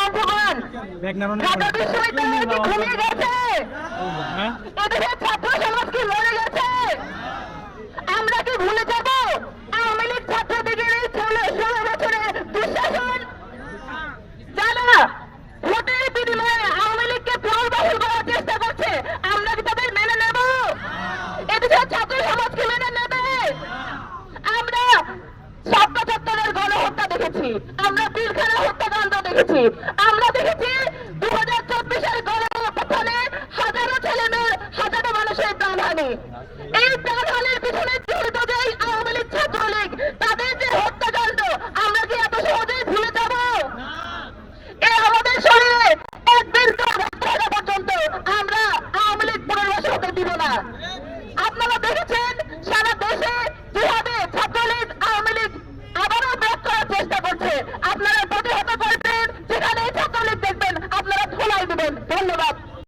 বন্ধুগণ, ঢাকা বিশ্ববিদ্যালয় কি ঘুমিয়ে গেছে? এদেশের ছাত্র সমাজ কি মরে গেছে? আমরা কি ভুলে যাব আওয়ামী লীগ ছাত্রলীগের এই 16 বছরের দুঃশাসন? যারা ভোটের বিনিময়ে আওয়ামী লীগকে পুনর্বাসন করার চেষ্টা করছে, আমরা কি তাদের মেনে নেব? এদেশের ছাত্র সমাজ কি মেনে নেবে? আমরা ৭৭ গণহত্যা দেখেছি, আমরা পিলখানা হত্যাকাণ্ড দেখেছি, আমরা দেখেছি 2024-এর গণঅভ্যুত্থানে হাজারো ছেলে মেয়ে, হাজারো মানুষের প্রাণহানি। এই প্রাণহানির পিছনে জড়িত যে আওয়ামী লীগ ছাত্রলীগ, তাদের যে হত্যাকাণ্ড, আমরা কি এত সহজেই ভুলে যাব? আমাদের শরীরে এক বিন্দু রক্ত থাকা পর্যন্ত আমরা আওয়ামী লীগ পুনর্বাসন হতে দিব না। আপনারা দেখেছেন সারা দেশে যেভাবে ছাত্রলীগ আওয়ামী লীগ আবারও ব্যাক করার চেষ্টা করছে। আপনারা প্রতিহত করবেন, যেখানে ছাত্রলীগ দেখবেন আপনারা ধোলাই দেবেন। ধন্যবাদ।